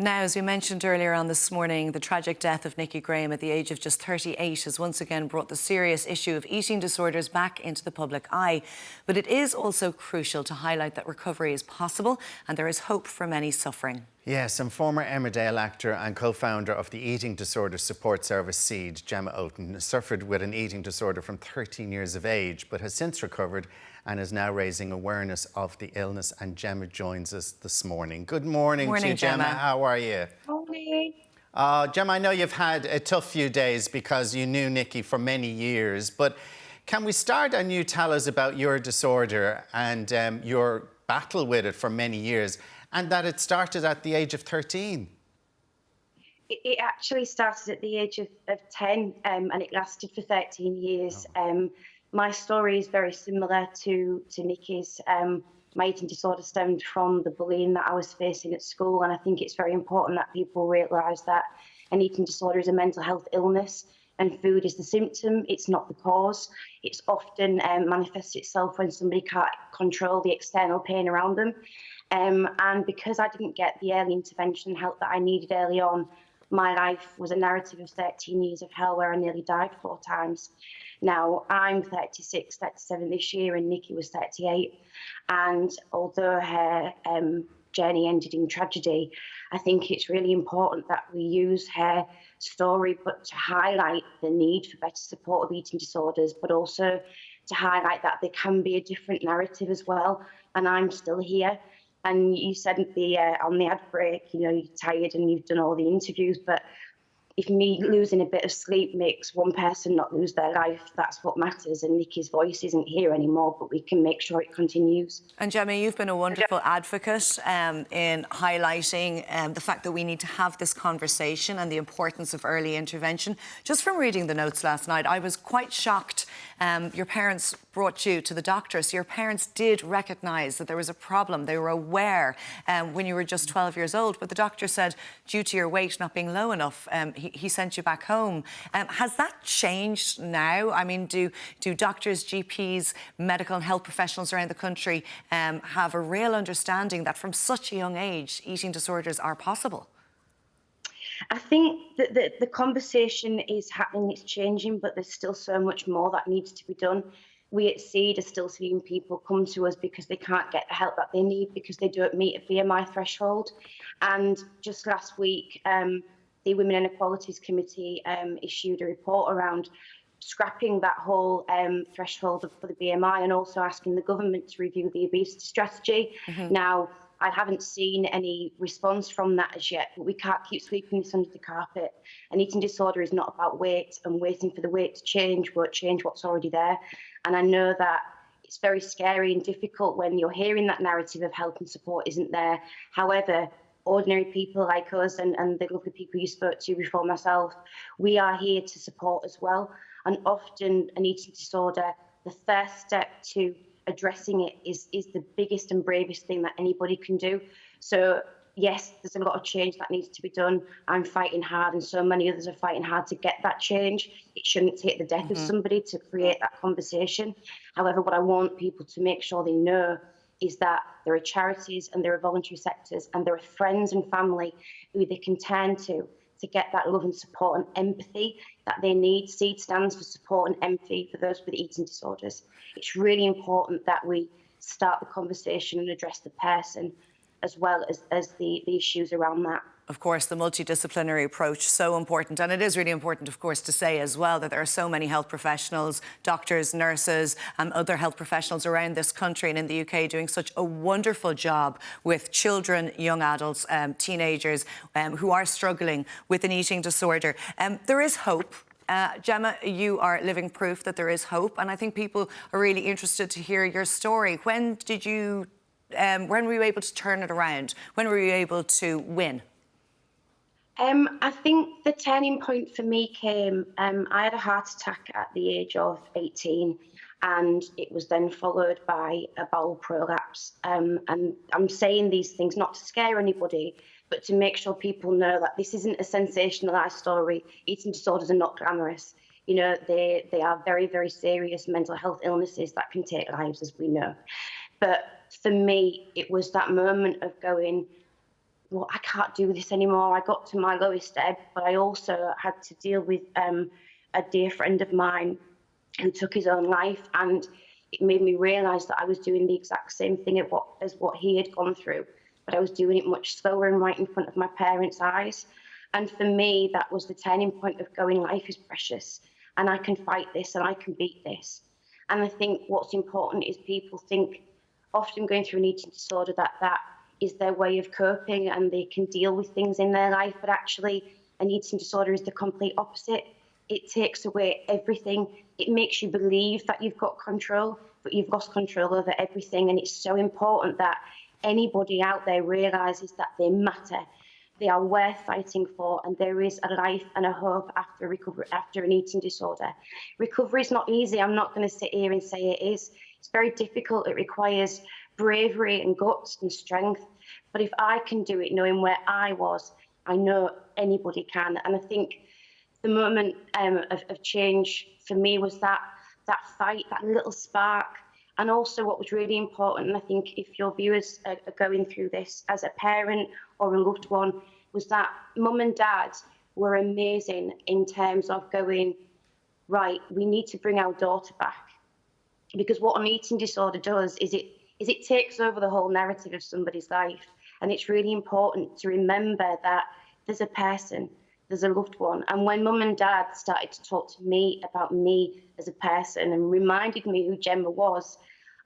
Now, as we mentioned earlier on this morning, the tragic death of Nicky Graham at the age of just 38 has once again brought the serious issue of eating disorders back into the public eye. But it is also crucial to highlight that recovery is possible and there is hope for many suffering. Yes, and former Emmerdale actor and co-founder of the eating disorder support service SEED, Gemma Oaten, suffered with an eating disorder from 13 years of age, but has since recovered and is now raising awareness of the illness. And Gemma joins us this morning. Good morning to you, Gemma. How are you? Morning. Gemma, I know you've had a tough few days because you knew Nicky for many years, but can we start and you tell us about your disorder and your battle with it for many years, and that it started at the age of 13? It actually started at the age of 10 and it lasted for 13 years. My story is very similar to Nicky's. My eating disorder stemmed from the bullying that I was facing at school, and I think it's very important that people realise that an eating disorder is a mental health illness and food is the symptom, it's not the cause. It's often manifests itself when somebody can't control the external pain around them. And because I didn't get the early intervention help that I needed early on, my life was a narrative of 13 years of hell where I nearly died 4 times. Now, I'm 36, 37 this year, and Nicky was 38. And although her journey ended in tragedy, I think it's really important that we use her story, but to highlight the need for better support of eating disorders, but also to highlight that there can be a different narrative as well. And I'm still here. And you said on the ad break, you know, you're tired and you've done all the interviews, but if me losing a bit of sleep makes one person not lose their life, that's what matters. And Nicky's voice isn't here anymore, but we can make sure it continues. And Gemma, you've been a wonderful advocate in highlighting the fact that we need to have this conversation and the importance of early intervention. Just from reading the notes last night, I was quite shocked. Your parents brought you to the doctor, so your parents did recognise that there was a problem. They were aware when you were just 12 years old, but the doctor said, due to your weight not being low enough, he sent you back home. Has that changed now? I mean, do doctors, GPs, medical and health professionals around the country have a real understanding that from such a young age, eating disorders are possible? I think that the conversation is happening, it's changing, but there's still so much more that needs to be done. We at SEED are still seeing people come to us because they can't get the help that they need because they don't meet a BMI threshold. And just last week, the Women Inequalities Committee issued a report around scrapping that whole threshold for the BMI and also asking the government to review the obesity strategy. Now, I haven't seen any response from that as yet, but we can't keep sweeping this under the carpet. An eating disorder is not about weight, and waiting for the weight to change won't change what's already there. And I know that it's very scary and difficult when you're hearing that narrative of help and support isn't there. However, ordinary people like us and the lovely people you spoke to before myself, we are here to support as well. And often an eating disorder, the first step to addressing it is the biggest and bravest thing that anybody can do. So yes, there's a lot of change that needs to be done. I'm fighting hard and so many others are fighting hard to get that change. It shouldn't take the death of somebody to create that conversation. However, what I want people to make sure they know is that there are charities and there are voluntary sectors and there are friends and family who they can turn to get that love and support and empathy that they need. SEED stands for support and empathy for those with eating disorders. It's really important that we start the conversation and address the person as well as the issues around that. Of course, the multidisciplinary approach, so important. And it is really important, of course, to say as well that there are so many health professionals, doctors, nurses, and other health professionals around this country and in the UK doing such a wonderful job with children, young adults, teenagers who are struggling with an eating disorder. There is hope. Gemma, you are living proof that there is hope, and I think people are really interested to hear your story. When were you able to turn it around? When were you able to win? I think the turning point for me came, I had a heart attack at the age of 18 and it was then followed by a bowel prolapse. And I'm saying these things not to scare anybody, but to make sure people know that this isn't a sensationalised story. Eating disorders are not glamorous. You know, they are very, very serious mental health illnesses that can take lives, as we know. But for me, it was that moment of going, well, I can't do this anymore. I got to my lowest ebb, but I also had to deal with a dear friend of mine who took his own life, and it made me realise that I was doing the exact same thing as what he had gone through, but I was doing it much slower and right in front of my parents' eyes. And for me, that was the turning point of going, life is precious, and I can fight this and I can beat this. And I think what's important is people think often going through an eating disorder that is their way of coping and they can deal with things in their life, but actually an eating disorder is the complete opposite. It takes away everything. It makes you believe that you've got control, but you've lost control over everything. And it's so important that anybody out there realises that they matter. They are worth fighting for, and there is a life and a hope after recovery, after an eating disorder. Recovery is not easy. I'm not going to sit here and say it is. It's very difficult. It requires bravery and guts and strength. But if I can do it, knowing where I was, I know anybody can. And I think the moment of change for me was that fight, that little spark. And also what was really important, and I think if your viewers are going through this as a parent or a loved one, was that mum and dad were amazing in terms of going, right, we need to bring our daughter back. Because what an eating disorder does is it takes over the whole narrative of somebody's life. And it's really important to remember that there's a person, there's a loved one. And when mum and dad started to talk to me about me as a person and reminded me who Gemma was,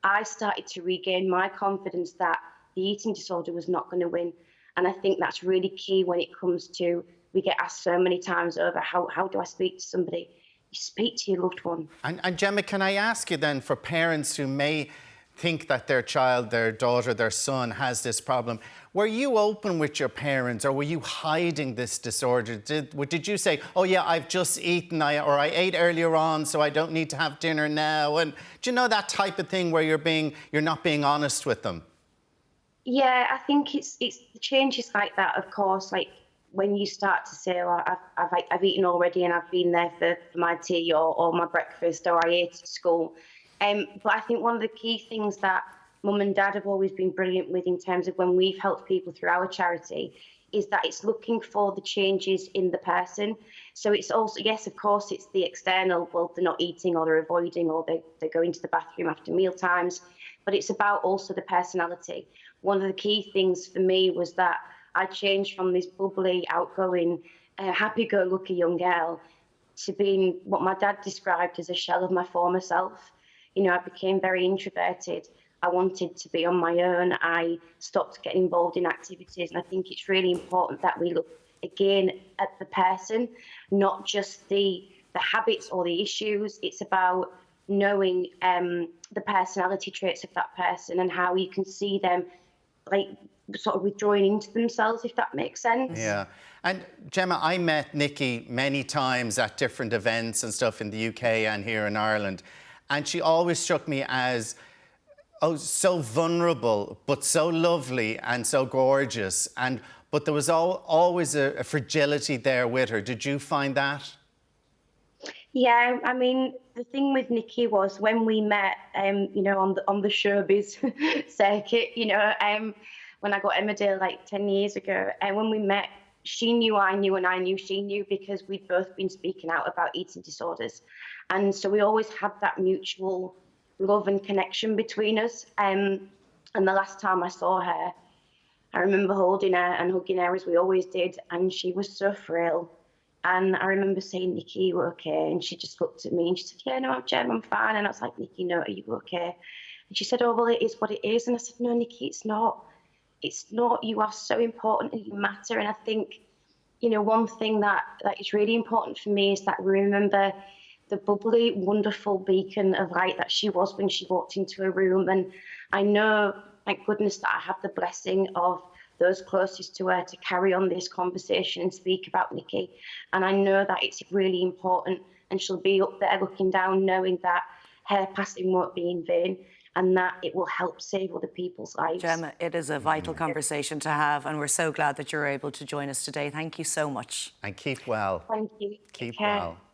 I started to regain my confidence that the eating disorder was not going to win. And I think that's really key when it comes to, we get asked so many times over, how do I speak to somebody? You speak to your loved one. And Gemma, can I ask you then, for parents who may think that their child, their daughter, their son has this problem, were you open with your parents, or were you hiding this disorder? Did you say, oh yeah, I've just eaten, or I ate earlier on, so I don't need to have dinner now? And do you know that type of thing where you're not being honest with them? Yeah, I think it's the changes like that, of course, like when you start to say, oh, I've eaten already and I've been there for my tea or my breakfast, or I ate at school. But I think one of the key things that mum and dad have always been brilliant with in terms of when we've helped people through our charity is that it's looking for the changes in the person. So it's also, yes, of course, it's the external, well, they're not eating or they're avoiding or they're going to the bathroom after meal times, but it's about also the personality. One of the key things for me was that I changed from this bubbly, outgoing, happy-go-lucky young girl to being what my dad described as a shell of my former self. You know, I became very introverted. I wanted to be on my own. I stopped getting involved in activities. And I think it's really important that we look again at the person, not just the habits or the issues. It's about knowing the personality traits of that person and how you can see them like sort of withdrawing into themselves, if that makes sense. Yeah. And Gemma, I met Nikki many times at different events and stuff in the UK and here in Ireland. And she always struck me as, oh, so vulnerable, but so lovely and so gorgeous. But there was always a fragility there with her. Did you find that? Yeah, I mean, the thing with Nikki was when we met, you know, on the showbiz circuit, you know, when I got Emmerdale like 10 years ago, and when we met, she knew I knew and I knew she knew because we'd both been speaking out about eating disorders. And so we always had that mutual love and connection between us. And the last time I saw her, I remember holding her and hugging her as we always did, and she was so frail. And I remember saying, Nikki, you okay? And she just looked at me and she said, yeah, no, Jem, I'm fine. And I was like, Nikki, no, are you okay? And she said, oh, well, it is what it is. And I said, no, Nikki, it's not. It's not. You are so important and you matter. And I think, you know, one thing that is really important for me is that we remember the bubbly, wonderful beacon of light that she was when she walked into a room. And I know, thank goodness, that I have the blessing of those closest to her to carry on this conversation and speak about Nikki. And I know that it's really important, and she'll be up there looking down knowing that her passing won't be in vain and that it will help save other people's lives. Gemma, it is a vital conversation to have, and we're so glad that you're able to join us today. Thank you so much. And keep well. Thank you. Keep well.